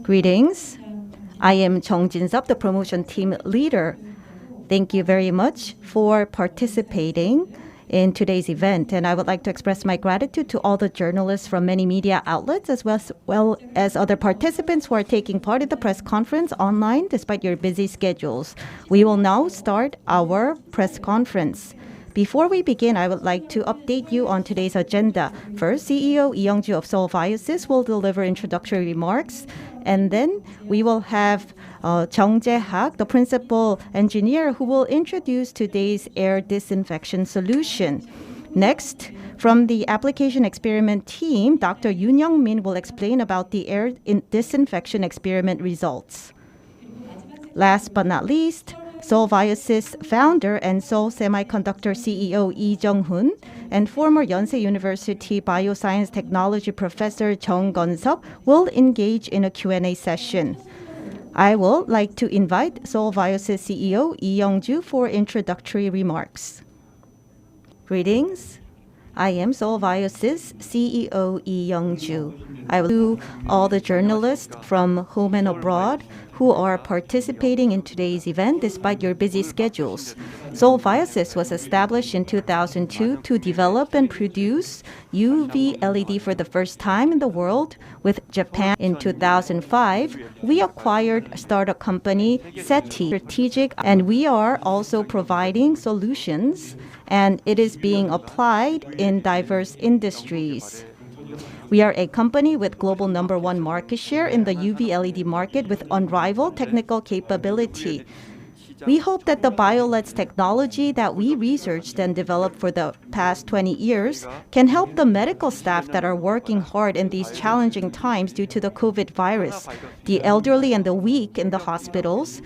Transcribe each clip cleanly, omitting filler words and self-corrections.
Greetings. I am Jung Jin-sup, the promotion team leader. Thank you very much for participating in today's event, and I would like to express my gratitude to all the journalists from many media outlets as well as other participants who are taking part in the press conference online despite your busy schedules. We will now start our press conference. Before we begin, I would like to update you on today's agenda. First, CEO Lee Young-ju of Seoul Viosys will deliver introductory remarks, and then we will have Jung Jae-hak, the principal engineer, who will introduce today's air disinfection solution. Next, from the application experiment team, Dr. Yoon Young-min will explain about the air disinfection experiment results. Last but not least, Seoul Viosys founder and Seoul Semiconductor CEO Lee Jung-hoon and former Yonsei University Bioscience Technology Professor Jung Gun-sup will engage in a Q&A session. I would like to invite Seoul Viosys CEO Lee Young-ju for introductory remarks. Greetings. I am Seoul Viosys CEO Lee Young-ju. I will to all the journalists from home and abroad who are participating in today's event despite your busy schedules. Seoul Viosys was established in 2002 to develop and produce UV LED for the first time in the world with Japan. In 2005, we acquired startup company SETI Strategic, and we are also providing solutions, and it is being applied in diverse industries. We are a company with global #1 market share in the UV LED market with unrivaled technical capability. We hope that the Violeds technology that we researched and developed for the past 20 years can help the medical staff that are working hard in these challenging times due to the COVID virus, the elderly and the weak in the hospitals,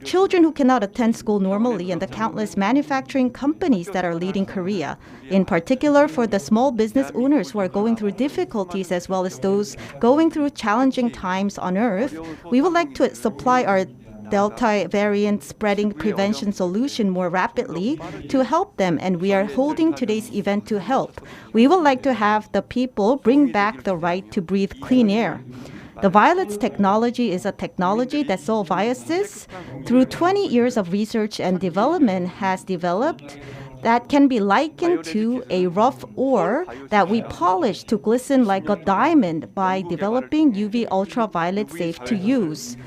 children who cannot attend school normally, and the countless manufacturing companies that are leading Korea, in particular for the small business owners who are going through difficulties as well as those going through challenging times on Earth. We would like to supply our Delta variant spreading prevention solution more rapidly to help them, and we are holding today's event to help. We would like to have the people bring back the right to breathe clean air. The Violeds technology is a technology that Seoul Viosys, through 20 years of research and development, has developed that can be likened to a rough ore that we polish to glisten like a diamond by developing UV ultraviolet safe to use.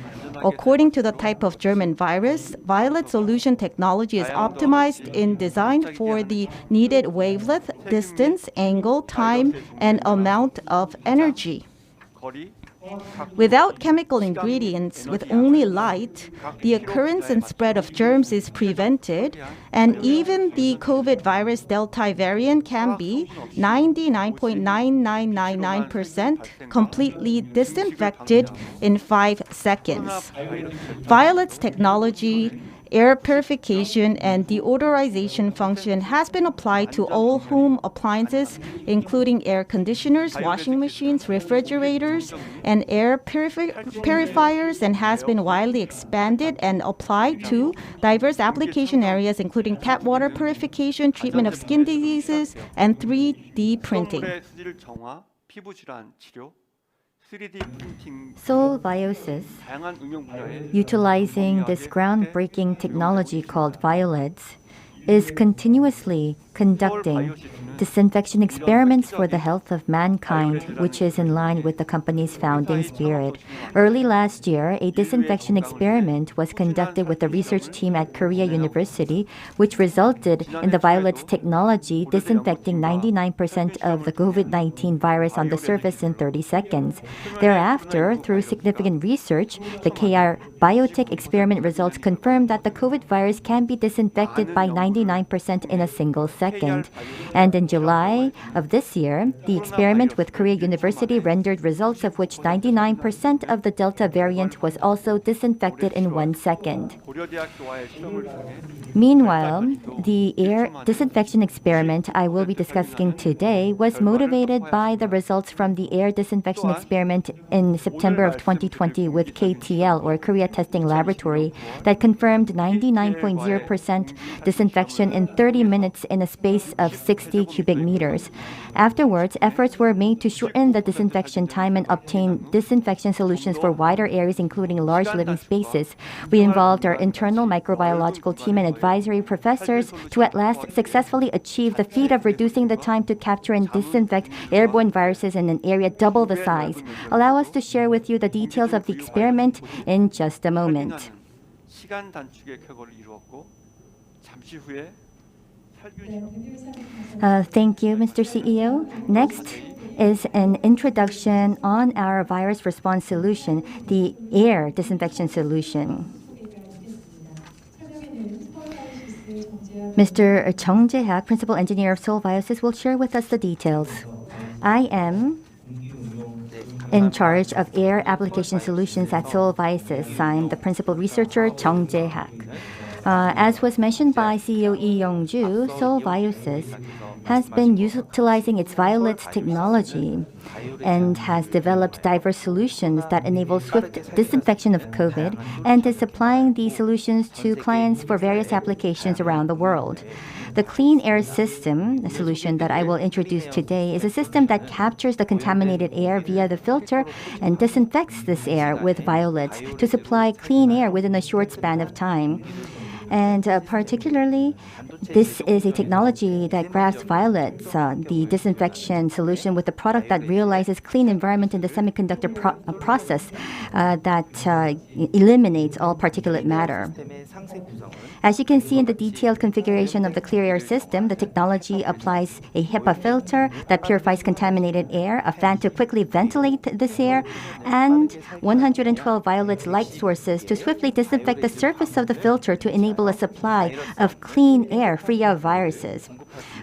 According to the type of German virus, Violet solution technology is optimized in design for the needed wavelength, distance, angle, time, and amount of energy. Without chemical ingredients, with only light, the occurrence and spread of germs is prevented, and even the COVID virus Delta variant can be 99.9999% completely disinfected in 5 seconds. Violet's technology, air purification and deodorization function has been applied to all home appliances, including air conditioners, washing machines, refrigerators, and air purifiers, and has been widely expanded and applied to diverse application areas, including tap water purification, treatment of skin diseases, and 3D printing. Seoul Viosys, utilizing this groundbreaking technology called Violeds, is continuously conducting disinfection experiments for the health of mankind, which is in line with the company's founding spirit. Early last year, a disinfection experiment was conducted with the research team at Korea University, which resulted in the Violets technology disinfecting 99% of the COVID-19 virus on the surface in 30 seconds. Thereafter, through significant research, the KR Biotech experiment results confirmed that the COVID virus can be disinfected by 99% in a single second. And in July of this year, the experiment with Korea University rendered results of which 99% of the Delta variant was also disinfected in 1 second. Meanwhile, the air disinfection experiment I will be discussing today was motivated by the results from the air disinfection experiment in September of 2020 with KTL, or Korea Testing Laboratory, that confirmed 99.0% disinfection in 30 minutes in a space of 60 cubic meters. Afterwards, efforts were made to shorten the disinfection time and obtain disinfection solutions for wider areas, including large living spaces. We involved our internal microbiological team and advisory professors to at last successfully achieve the feat of reducing the time to capture and disinfect airborne viruses in an area double the size. Allow us to share with you the details of the experiment in just a moment. 시간 단축의 쾌거를 이루었고 잠시 후에 Thank you, Mr. CEO. Next is an introduction on our virus response solution, the air disinfection solution. Mr. Chung Jae-hak, Principal Engineer of Seoul Viosys, will share with us the details. I am in charge of air application solutions at Seoul Viosys. I'm the principal researcher, Chung Jae-hak. As was mentioned by CEO Lee Young-ju, Seoul Viosys has been utilizing its Violeds technology and has developed diverse solutions that enable swift disinfection of COVID and is supplying these solutions to clients for various applications around the world. The clean air system, the solution that I will introduce today, is a system that captures the contaminated air via the filter and disinfects this air with Violets to supply clean air within a short span of time. And particularly, this is a technology that grabs Violets, the disinfection solution, with a product that realizes clean environment in the semiconductor process that eliminates all particulate matter. As you can see in the detailed configuration of the clear air system, the technology applies a HEPA filter that purifies contaminated air, a fan to quickly ventilate this air, and 112 Violets light sources to swiftly disinfect the surface of the filter to enable a supply of clean air free of viruses.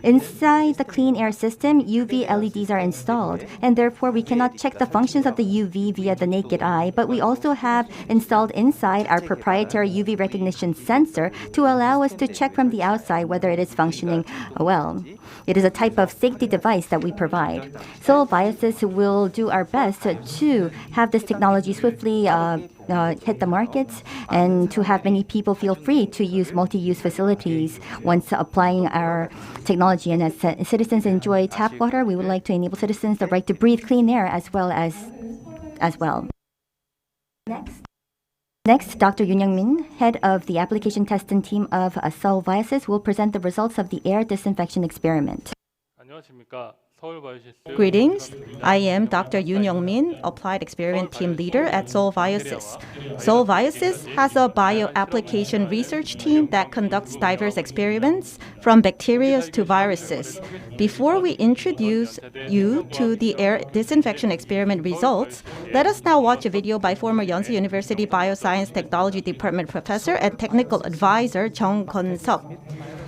Inside the clean air system, UV LEDs are installed, and therefore we cannot check the functions of the UV via the naked eye, but we also have installed inside our proprietary UV recognition sensor to allow us to check from the outside whether it is functioning well. It is a type of safety device that we provide. Seoul Viosys will do our best to have this technology swiftly hit the markets and to have many people feel free to use multi-use facilities once applying our technology. And as citizens enjoy tap water, we would like to enable citizens the right to breathe clean air as well. Next, Dr. Yoon Young-min, head of the application testing team of Seoul Viosys, will present the results of the air disinfection experiment. Greetings. I am Dr. Yoon Young-min, Applied Experiment Team Leader at Seoul Viosys. Seoul Viosys has a bioapplication research team that conducts diverse experiments from bacteria to viruses. Before we introduce you to the air disinfection experiment results, let us now watch a video by former Yonsei University Bioscience Technology Department professor and technical advisor Jung Gun-seop.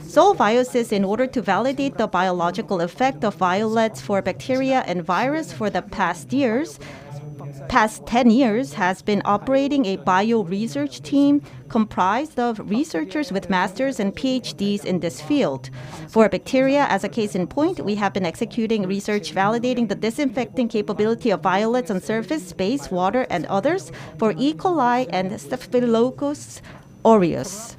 Seoul Viosys, in order to validate the biological effect of violets for bacteria and virus for the past 10 years, has been operating a bio research team comprised of researchers with masters and PhDs in this field. For bacteria, as a case in point, we have been executing research validating the disinfecting capability of violets on surface, space, water, and others for E. coli and Staphylococcus aureus.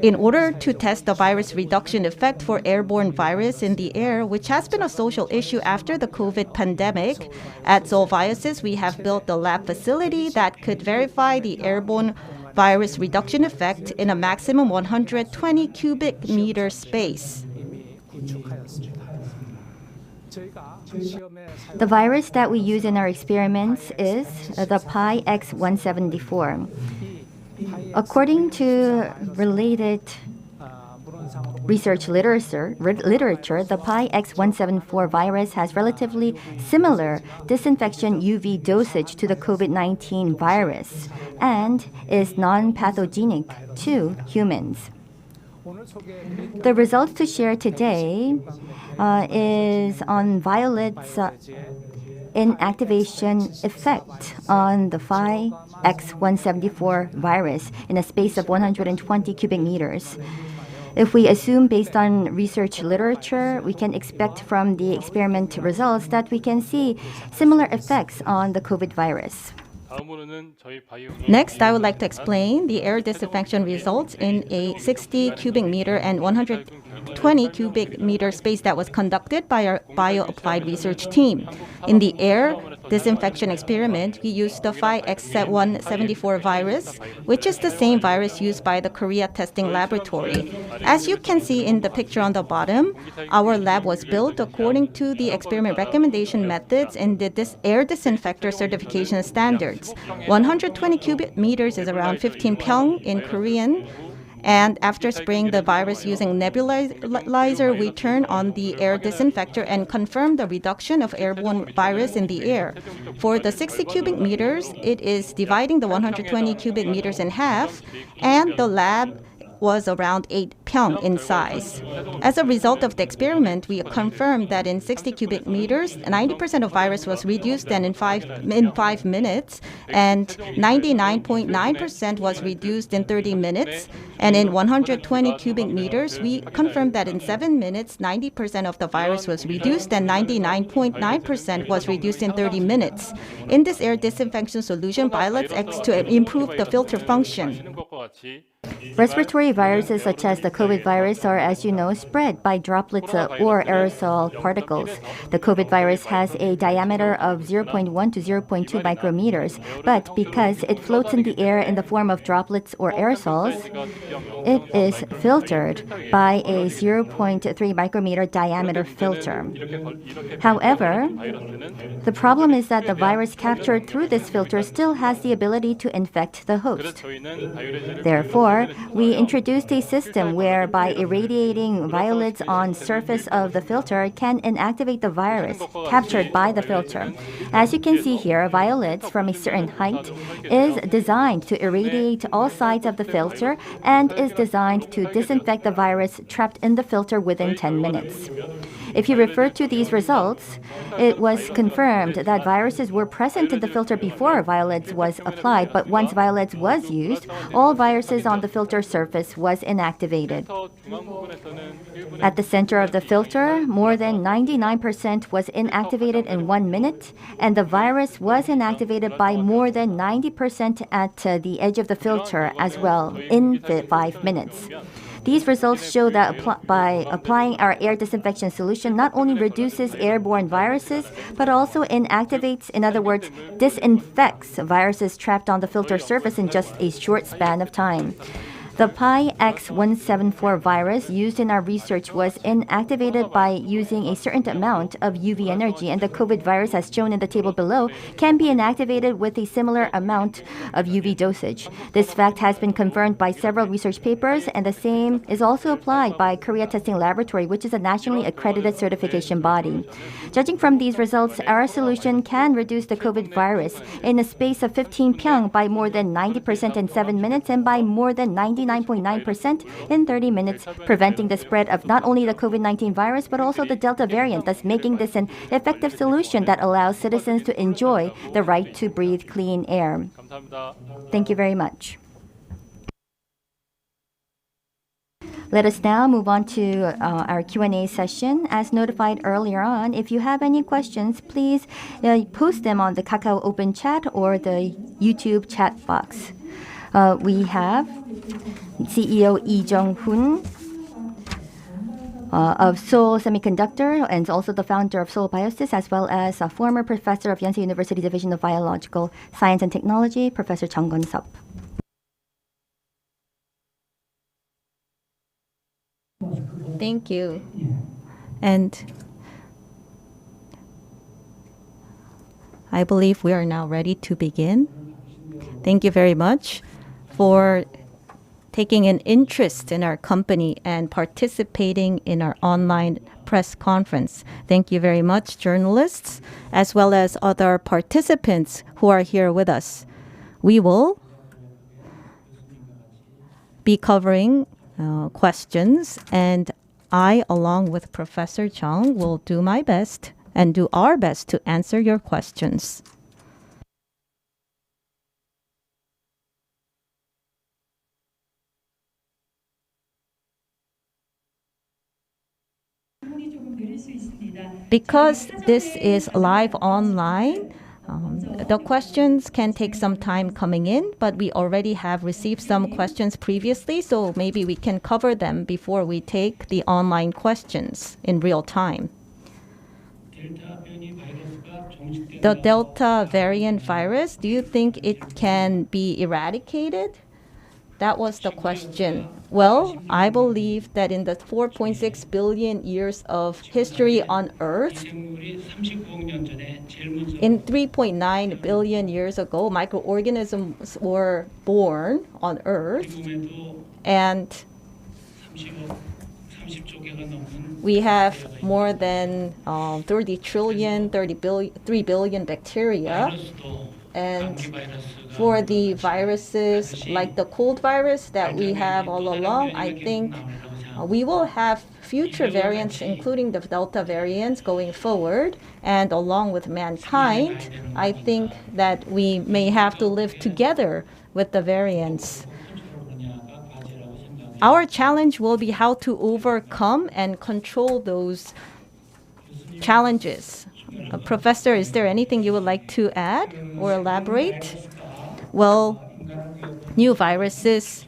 In order to test the virus reduction effect for airborne virus in the air, which has been a social issue after the COVID pandemic, at Seoul Viosys we have built a lab facility that could verify the airborne virus reduction effect in a maximum 120 cubic meter space. The virus that we use in our experiments is the Pi X174. According to related research literature, the Pi X174 virus has relatively similar disinfection UV dosage to the COVID-19 virus and is non-pathogenic to humans. The results to share today is on Violets' inactivation effect on the Phi X174 virus in a space of 120 cubic meters. If we assume based on research literature, we can expect from the experiment results that we can see similar effects on the COVID virus. Next, I would like to explain the air disinfection results in a 60 cubic meter and 100 120 cubic meter space that was conducted by our bioapplied research team. In the air disinfection experiment, we used the 5X174 virus, which is the same virus used by the Korea testing laboratory. As you can see in the picture on the bottom, our lab was built according to the experiment recommendation methods and the air disinfector certification standards. 120 cubic meters is around 15 pyong in Korean. And after spraying the virus using nebulizer, we turn on the air disinfector and confirm the reduction of airborne virus in the air. For the 60 cubic meters, it is dividing the 120 cubic meters in half, and the lab was around 8 pyong in size. As a result of the experiment, we confirmed that in 60 cubic meters, 90% of virus was reduced and in 5 minutes, and 99.9% was reduced in 30 minutes. And in 120 cubic meters, we confirmed that in 7 minutes, 90% of the virus was reduced and 99.9% was reduced in 30 minutes. In this air disinfection solution, Violeds acts to improve the filter function. Respiratory viruses such as the COVID virus are, as you know, spread by droplets or aerosol particles. The COVID virus has a diameter of 0.1 to 0.2 micrometers, but because it floats in the air in the form of droplets or aerosols, it is filtered by a 0.3 micrometer diameter filter. However, the problem is that the virus captured through this filter still has the ability to infect the host. Therefore, we introduced a system where by irradiating violets on surface of the filter can inactivate the virus captured by the filter. As you can see here, violets from a certain height is designed to irradiate all sides of the filter and is designed to disinfect the virus trapped in the filter within 10 minutes. If you refer to these results, it was confirmed that viruses were present in the filter before Violeds was applied, but once Violeds was used, all viruses on the filter surface was inactivated. At the center of the filter, more than 99% was inactivated in 1 minute, and the virus was inactivated by more than 90% at the edge of the filter as well in 5 minutes. These results show that by applying our air disinfection solution not only reduces airborne viruses, but also inactivates, in other words, disinfects viruses trapped on the filter surface in just a short span of time. The Pi-X174 virus used in our research was inactivated by using a certain amount of UV energy, and the COVID virus, as shown in the table below, can be inactivated with a similar amount of UV dosage. This fact has been confirmed by several research papers, and the same is also applied by Korea Testing Laboratory, which is a nationally accredited certification body. Judging from these results, our solution can reduce the COVID virus in a space of 15 pyong by more than 90% in 7 minutes and by more than 99.9% in 30 minutes, preventing the spread of not only the COVID-19 virus but also the Delta variant, thus making this an effective solution that allows citizens to enjoy the right to breathe clean air. Thank you very much. Let us now move on to our Q&A session. As notified earlier on, if you have any questions, please post them on the Kakao Open Chat or the YouTube chat box. We have CEO Lee Jung-hoon of Seoul Semiconductor and also the founder of Seoul Viosys, as well as a former professor of Yonsei University Division of Biological Science and Technology, Professor Chung Gun-sup. Thank you. And I believe we are now ready to begin. Thank you very much for taking an interest in our company and participating in our online press conference. Thank you very much, journalists, as well as other participants who are here with us. We will be covering questions, and I, along with Professor Chung, will do my best and do our best to answer your questions. Because this is live online, the questions can take some time coming in, but we already have received some questions previously, so maybe we can cover them before we take the online questions in real time. The Delta variant virus, do you think it can be eradicated? That was the question. Well, I believe that in the 4.6 billion years of history on Earth, in 3.9 billion years ago, microorganisms were born on Earth, and we have more than 30 trillion, 3 billion bacteria. And for the viruses like the cold virus that we have all along, I think we will have future variants, including the Delta variants, going forward. And along with mankind, I think that we may have to live together with the variants. Our challenge will be how to overcome and control those challenges. Professor, is there anything you would like to add or elaborate? Well, new viruses.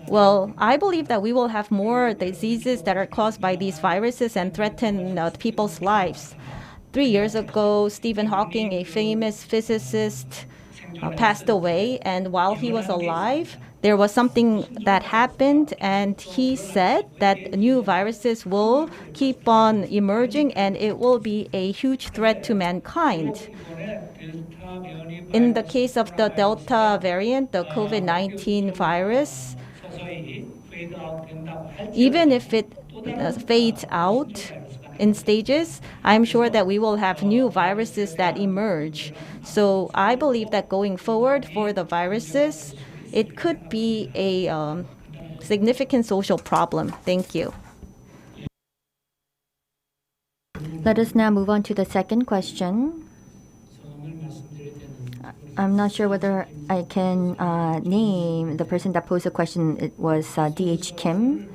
Well, I believe that we will have more diseases that are caused by these viruses and threaten people's lives. 3 years ago, Stephen Hawking, a famous physicist, passed away, and while he was alive, there was something that happened, and he said that new viruses will keep on emerging and it will be a huge threat to mankind. In the case of the Delta variant, the COVID-19 virus, even if it fades out in stages, I'm sure that we will have new viruses that emerge. So I believe that going forward for the viruses, it could be a significant social problem. Thank you. Let us now move on to the second question. I'm not sure whether I can name the person that posed the question. It was D.H. Kim.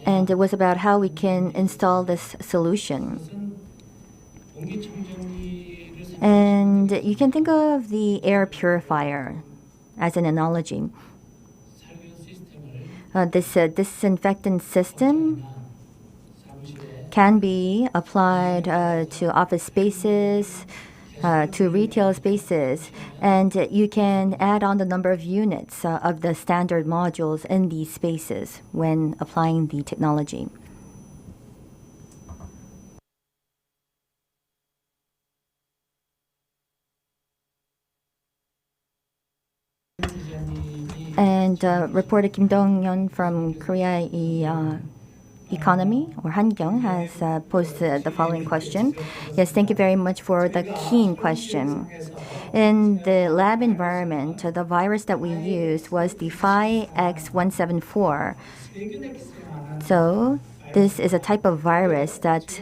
And it was about how we can install this solution. And you can think of the air purifier as an analogy. This disinfectant system can be applied to office spaces, to retail spaces, and you can add on the number of units of the standard modules in these spaces when applying the technology. And reporter Kim Dong-yeon from Korea Economy or Hangyong has posed the following question. Yes, thank you very much for the keen question. In the lab environment, the virus that we used was the Phi-X174. So this is a type of virus that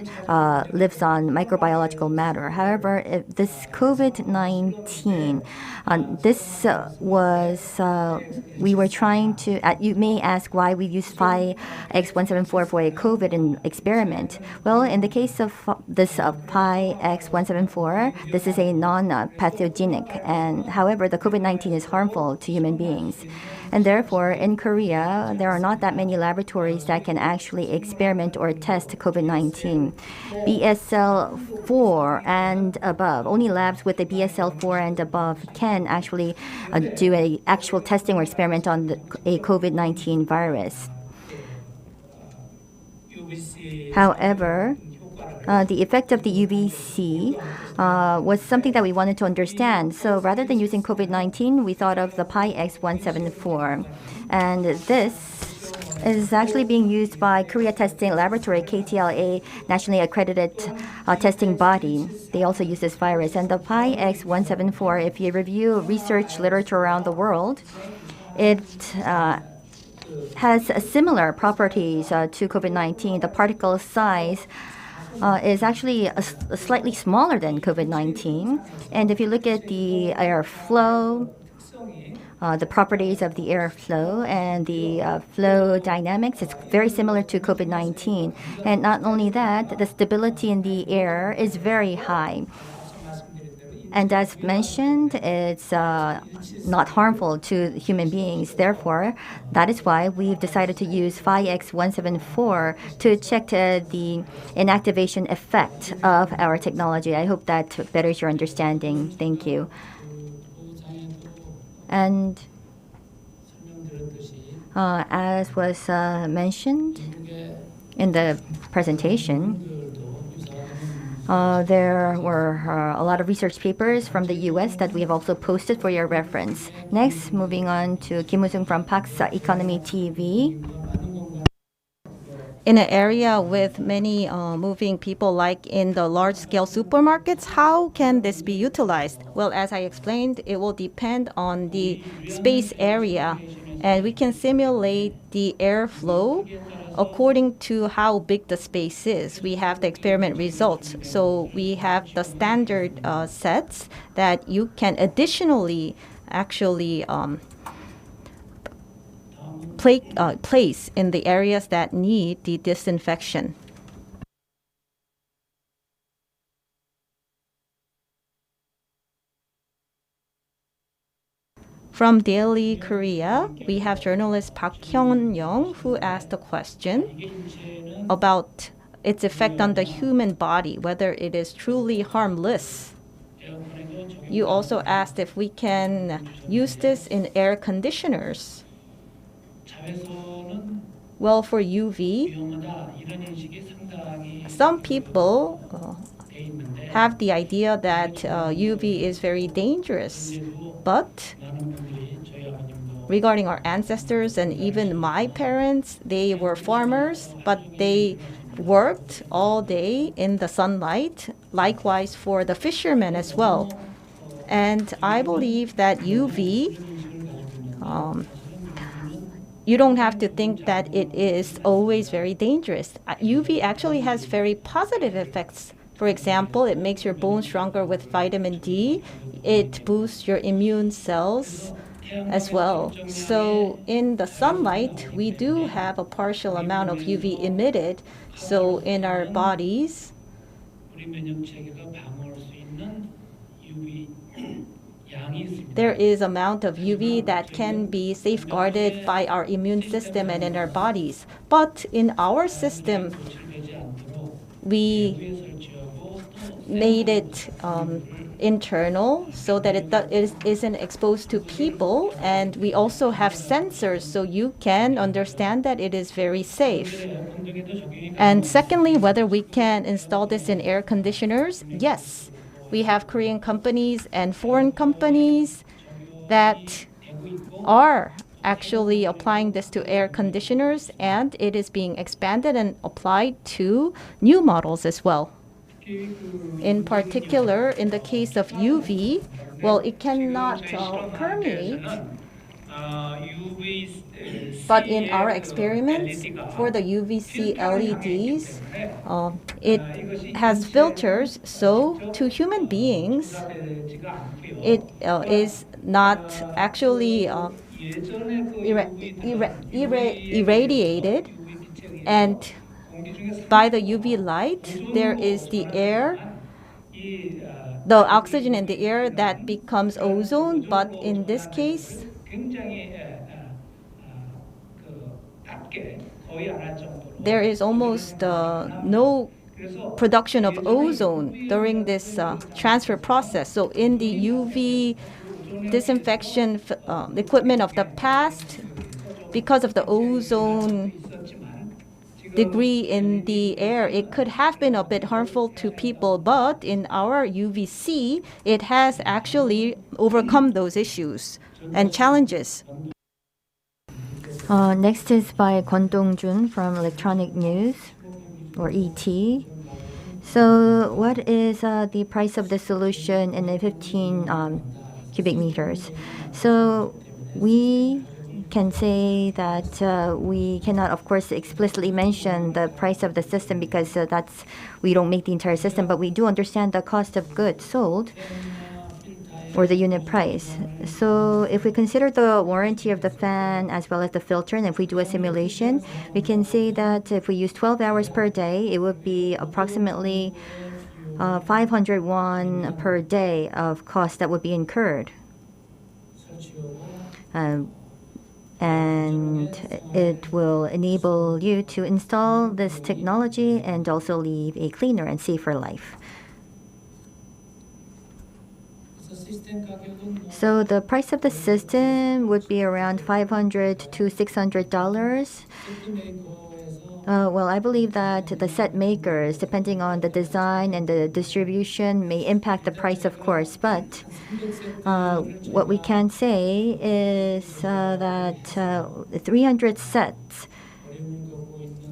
lives on microbiological matter. However, if this COVID-19, we were trying to, you may ask why we used Phi-X174 for a COVID experiment. Well, in the case of this Phi-X174, this is a non-pathogenic, and however, the COVID-19 is harmful to human beings. And therefore, in Korea, there are not that many laboratories that can actually experiment or test COVID-19. BSL-4 and above, only labs with the BSL-4 and above can actually do an actual testing or experiment on a COVID-19 virus. However, the effect of the UVC was something that we wanted to understand. So rather than using COVID-19, we thought of the Phi-X174. And this is actually being used by Korea Testing Laboratory, KTLA, nationally accredited testing body. They also use this virus. And the Phi-X174, if you review research literature around the world, it has similar properties to COVID-19. The particle size is actually slightly smaller than COVID-19. And if you look at the airflow, the properties of the airflow and the flow dynamics, it's very similar to COVID-19. And not only that, the stability in the air is very high. And as mentioned, it's not harmful to human beings. Therefore, that is why we've decided to use Phi-X174 to check the inactivation effect of our technology. I hope that betters your understanding. Thank you. And as was mentioned in the presentation, there were a lot of research papers from the US that we have also posted for your reference. Next, moving on to Kim Woo-sung from Paksa Economy TV. In an area with many moving people, like in the large-scale supermarkets, how can this be utilized? Well, as I explained, it will depend on the space area, and we can simulate the airflow according to how big the space is. We have the experiment results, so we have the standard sets that you can additionally actually place in the areas that need the disinfection. From Daily Korea, we have journalist Park Hyun-young who asked a question about its effect on the human body, whether it is truly harmless. You also asked if we can use this in air conditioners. Well, for UV, some people have the idea that UV is very dangerous. But regarding our ancestors and even my parents, they were farmers, but they worked all day in the sunlight. Likewise for the fishermen as well. And I believe that UV, you don't have to think that it is always very dangerous. UV actually has very positive effects. For example, it makes your bones stronger with vitamin D. It boosts your immune cells as well. So in the sunlight, we do have a partial amount of UV emitted. So in our bodies, there is amount of UV that can be safeguarded by our immune system and in our bodies. But in our system, we made it internal so that it isn't exposed to people, and we also have sensors so you can understand that it is very safe. And secondly, whether we can install this in air conditioners, yes. We have Korean companies and foreign companies that are actually applying this to air conditioners, and it is being expanded and applied to new models as well. In particular, in the case of UV, well, it cannot permeate. But in our experiments, for the UVC LEDs, it has filters, so to human beings, it is not actually irradiated, and by the UV light, there is the air, the oxygen in the air that becomes ozone, but in this case, there is almost no production of ozone during this transfer process. So in the UV disinfection equipment of the past, because of the ozone degree in the air, it could have been a bit harmful to people, but in our UVC, it has actually overcome those issues and challenges. Next is by Kwon Dong-jun from Electronic News, or ET. So what is the price of the solution in the 15 cubic meters? So we can say that we cannot, of course, explicitly mention the price of the system because we don't make the entire system, but we do understand the cost of goods sold or the unit price. So if we consider the warranty of the fan as well as the filter, and if we do a simulation, we can say that if we use 12 hours per day, it would be approximately 500 won per day of cost that would be incurred. And it will enable you to install this technology and also live a cleaner and safer life. So the price of the system would be around $500 to $600. Well, I believe that the set makers, depending on the design and the distribution, may impact the price, of course. But what we can say is that 300 sets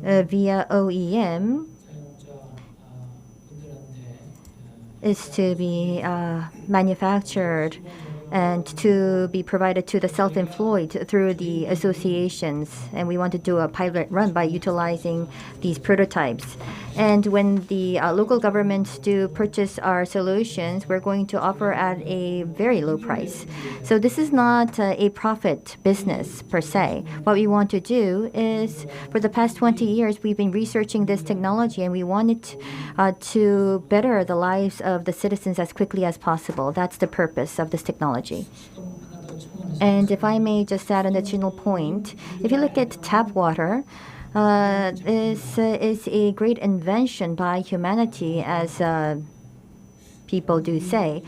via OEM is to be manufactured and to be provided to the self-employed through the associations. And we want to do a pilot run by utilizing these prototypes. And when the local governments do purchase our solutions, we're going to offer at a very low price. So this is not a profit business per se. What we want to do is, for the past 20 years, we've been researching this technology, and we want it to better the lives of the citizens as quickly as possible. That's the purpose of this technology. And if I may just add an additional point, if you look at tap water, this is a great invention by humanity, as people do say.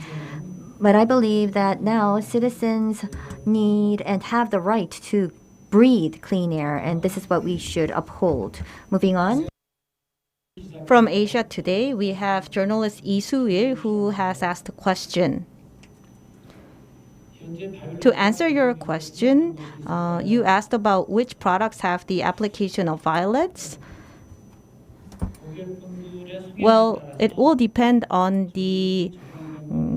But I believe that now citizens need and have the right to breathe clean air, and this is what we should uphold. Moving on. From Asia Today, we have journalist Lee Soo-il, who has asked a question. To answer your question, you asked about which products have the application of violets. Well, it will depend on the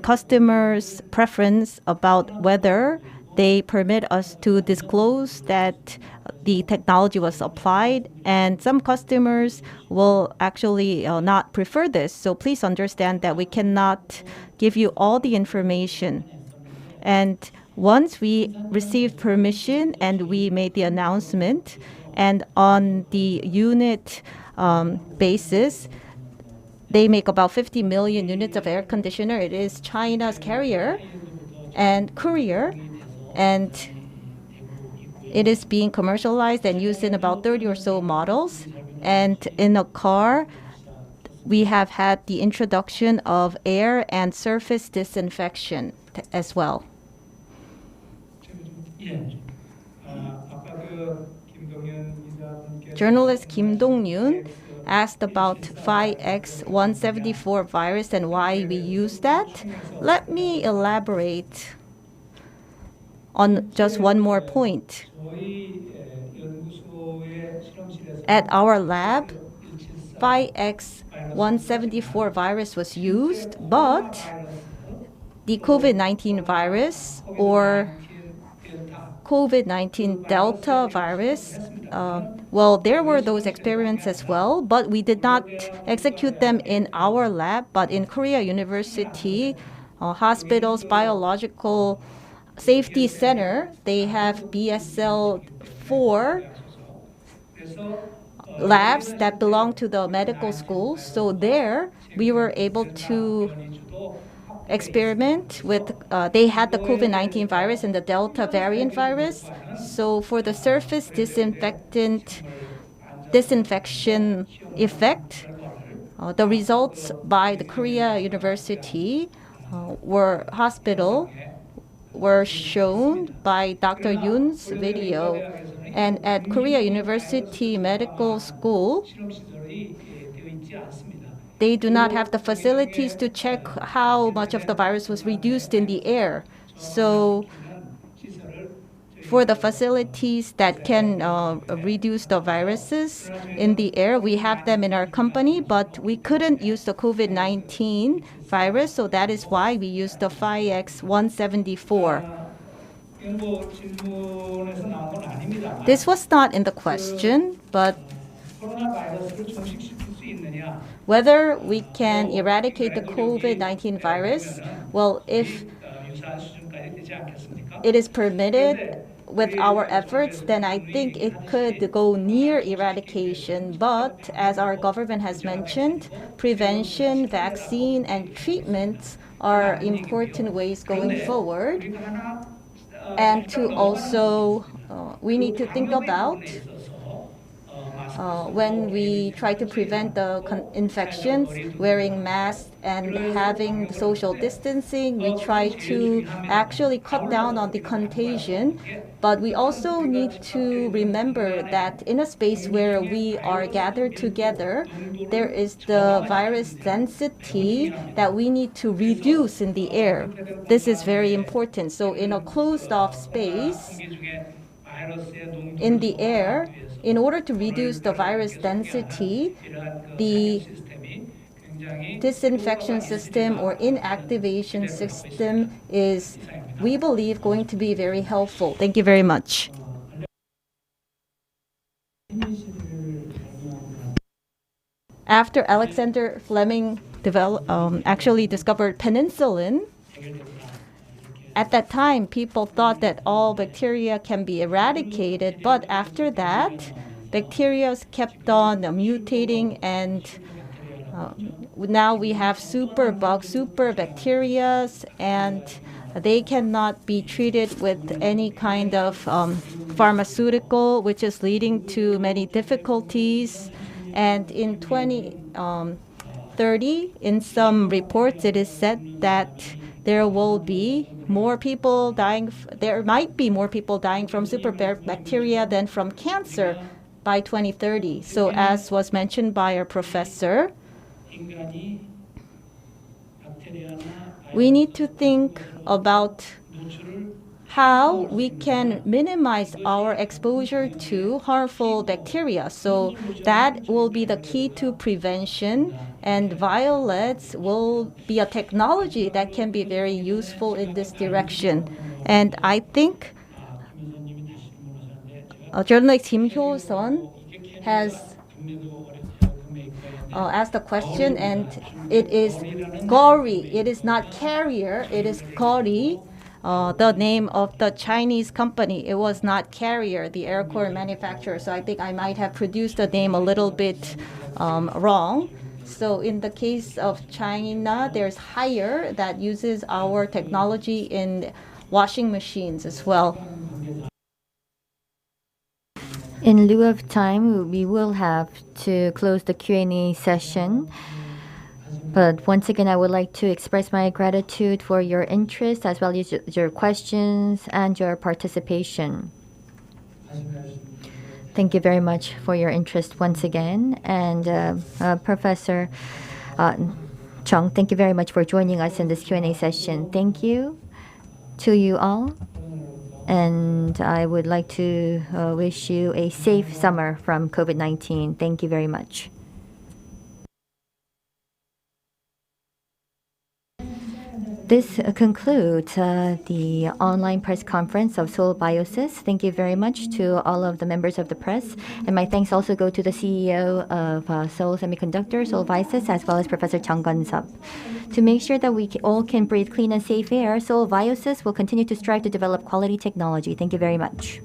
customer's preference about whether they permit us to disclose that the technology was applied, and some customers will actually not prefer this. So please understand that we cannot give you all the information. And once we received permission and we made the announcement, and on the unit basis, they make about 50 million units of air conditioner. It is China's carrier and courier, and it is being commercialized and used in about 30 or so models. And in a car, we have had the introduction of air and surface disinfection as well. Journalist Kim Dong-yoon asked about 5X174 virus and why we use that. Let me elaborate on just one more point. At our lab, 5X174 virus was used, but the COVID-19 virus or COVID-19 Delta virus, well, there were those experiments as well, but we did not execute them in our lab, but in Korea University, hospitals, biological safety center, they have BSL-4 labs that belong to the medical school. So there, we were able to experiment with, they had the COVID-19 virus and the Delta variant virus. So for the surface disinfection effect, the results by the Korea University hospital were shown by Dr. Yoon's video. And at Korea University Medical School, they do not have the facilities to check how much of the virus was reduced in the air. So for the facilities that can reduce the viruses in the air, we have them in our company, but we couldn't use the COVID-19 virus, so that is why we used the 5X174. This was not in the question, but whether we can eradicate the COVID-19 virus, well, if it is permitted with our efforts, then I think it could go near eradication. But as our government has mentioned, prevention, vaccine, and treatments are important ways going forward. And to also, we need to think about when we try to prevent the infections, wearing masks and having the social distancing, we try to actually cut down on the contagion. But we also need to remember that in a space where we are gathered together, there is the virus density that we need to reduce in the air. This is very important. So in a closed off space, in the air, in order to reduce the virus density, the disinfection system or inactivation system is, we believe, going to be very helpful. Thank you very much. After Alexander Fleming actually discovered penicillin, at that time, people thought that all bacteria can be eradicated, but after that, bacteria kept on mutating, and now we have super bugs, super bacteria, and they cannot be treated with any kind of pharmaceutical, which is leading to many difficulties. And in 2030, in some reports, it is said that there will be more people dying. There might be more people dying from super bacteria than from cancer by 2030. So, as was mentioned by our professor, we need to think about how we can minimize our exposure to harmful bacteria. So that will be the key to prevention, and Violeds will be a technology that can be very useful in this direction. And I think journalist Kim Hyo-sun has asked a question, and it is Gori. It is not carrier, it is Gori. The name of the Chinese company. It was not Carrier, the air core manufacturer. So I think I might have produced the name a little bit wrong. So in the case of China, there's Haier that uses our technology in washing machines as well. In lieu of time, we will have to close the Q&A session. But once again, I would like to express my gratitude for your interest as well as your questions and your participation. Thank you very much for your interest once again. And Professor Chung, thank you very much for joining us in this Q&A session. Thank you to you all. And I would like to wish you a safe summer from COVID-19. Thank you very much. This concludes the online press conference of Seoul Viosys. Thank you very much to all of the members of the press. And my thanks also go to the CEO of Seoul Semiconductor, Seoul Viosys, as well as Professor Chung Gun-sup. To make sure that we all can breathe clean and safe air, Seoul Viosys will continue to strive to develop quality technology. Thank you very much.